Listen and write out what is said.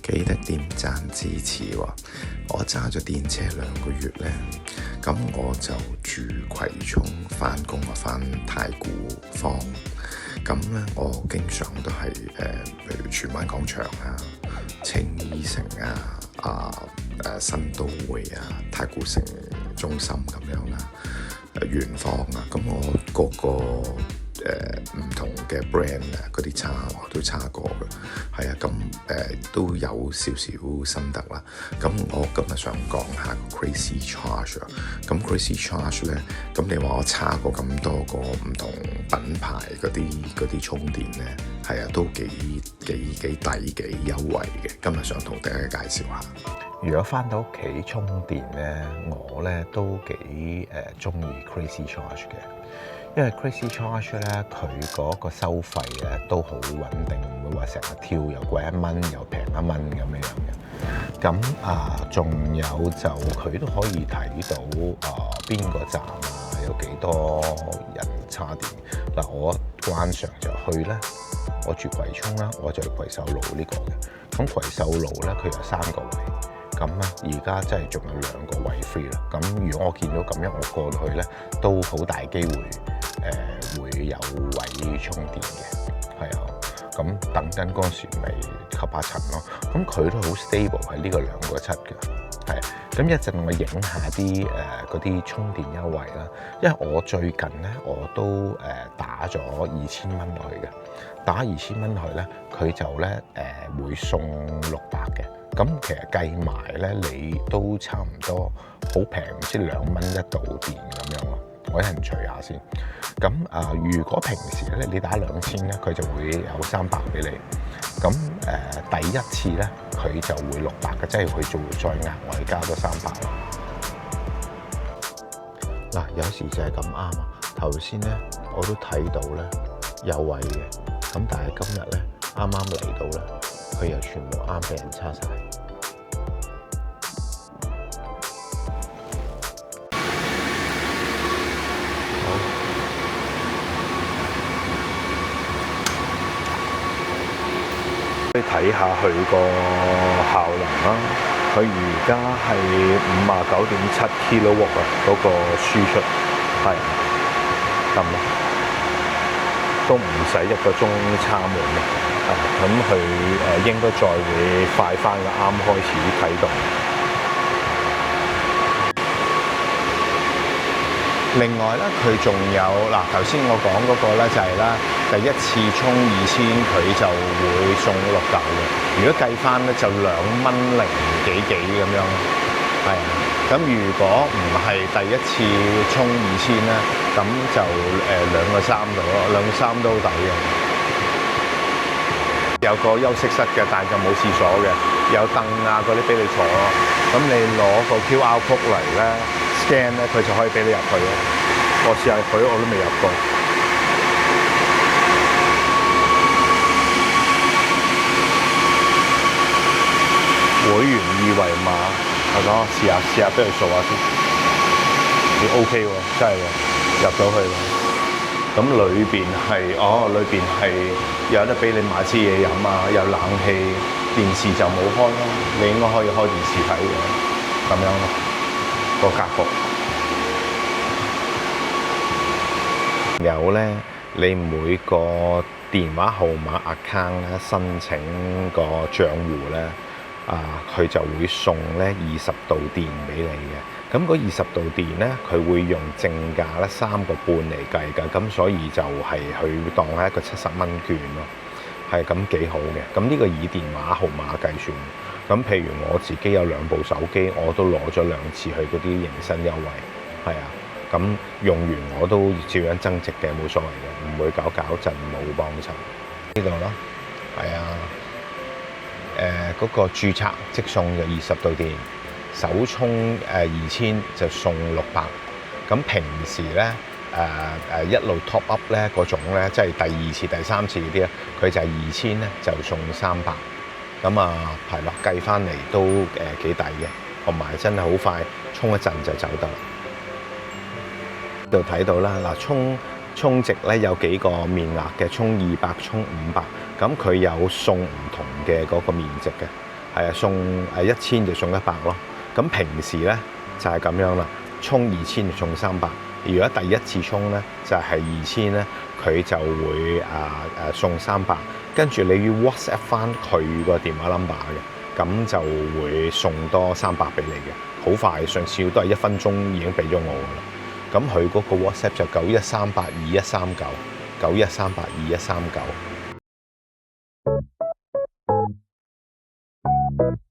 記得點讚支持喎！我揸咗電車2個月咧，咁我就住葵涌，返工啊返太古坊。咁咧我經常都係譬如荃灣廣場啊、青衣城啊、新都會啊、太古城中心咁樣啦、圓方啊，咁我個唔同嘅 brand 啊，嗰啲叉我都叉過嘅，係啊，咁都有少少心得啦。咁我今日想講下個 Crazy Charge 啊。咁 Crazy Charge 咧，咁你話我叉過咁多個唔同品牌嗰啲充電咧，係啊，都幾抵幾優惠嘅。今日想同大家介紹下。如果翻到屋企充電咧，我咧都幾中意 Crazy Charge 嘅。因為 Crazy Charge 咧，佢嗰個收費咧都好穩定，唔會話成日跳又貴1蚊又平1蚊咁樣嘅。咁仲有就佢都可以睇到邊個站有幾多人叉電。嗱，我慣常就去咧，我住葵涌啦，我就去葵秀路呢個嘅。咁葵秀路咧，佢有3個位。咁咧，而家真係仲有2個位 free 啦。咁如果我見到咁樣，我過到去咧，都好大機會會有位充電嘅，係啊。咁等緊嗰陣時咪吸下塵咯。咁佢都好 stable 喺呢個2個7嘅，係。咁一陣我影下啲嗰啲充電優惠啦。因為我最近咧我都打咗2000蚊落去嘅，打2000蚊落去咧，佢就咧會送600嘅。咁其實計埋咧，你都差唔多好平，唔知2蚊1度電咁樣咯。我一陣除下先。咁如果平時咧你打2000咧，佢就會有300俾你。咁第一次咧，佢就會600嘅，即係佢就會再額外加多300咯。嗱，有時就係咁啱啊！頭先咧我都睇到咧有位嘅，咁但係今日咧啱啱嚟到咧，佢又全部啱俾人叉晒。睇下佢個效能啦，佢而家係59.7 kW 啊，嗰個輸出係咁咯，都唔使1個鐘叉滿嘅，咁佢應該再會快翻嘅，啱開始啟動。另外咧，佢仲有嗱，頭先我講嗰個咧就係啦，第一次充2000，佢就會送6嚿嘅。如果計翻咧，就2蚊零幾咁樣，係啊。咁如果唔係第一次充2000咧，咁就2個3度咯，2個3都好抵嘅。有個休息室嘅，但係就冇廁所嘅，有凳啊嗰啲俾你坐咯。咁你攞個 QR code 嚟咧，scan 咧，佢就可以俾你入去咯。我試下入去，我都未入過。會員二維碼，我講試下俾佢掃下先。你 OK 喎，真係喎，入到去喎。咁裏邊係有得俾你買支嘢飲啊，有冷氣，電視就冇開咯。你應該可以開電視睇嘅，咁樣咯，個格局。有咧，你每個電話號碼 account 咧申請個賬戶咧，佢就會送咧20度電俾你嘅。咁嗰20度電咧，佢會用正價咧3個半嚟計㗎。咁所以就係佢當係一個70蚊券咯。係咁幾好嘅。咁呢個以電話號碼計算。咁譬如我自己有2部手機，我都攞咗2次去嗰啲迎新優惠。係啊。咁用完我都照樣增值嘅，冇所謂嘅，唔會搞震冇幫襯。呢度咯，係啊，嗰個註冊即送就20度電，首充2000就送600。咁平時咧一路 top up 咧嗰種咧，即係第2次、第3次嗰啲咧，佢就係2000咧就送300。咁係咯，計翻嚟都幾抵嘅，同埋真係好快，充一陣就走得啦。度睇到啦，嗱，充值咧有幾個面額嘅，充200、充500，咁佢有送唔同嘅嗰個面值嘅，係啊，送1000就送100咯。咁平時咧就係咁樣啦，充2000就送300。如果第一次充咧就係2000咧，佢就會送300，跟住你要 WhatsApp 翻佢個電話 number 嘅，咁就會送多300俾你嘅，好快。上次都係1分鐘已經俾咗我噶啦。咁佢嗰個 WhatsApp 就91382139，91382139。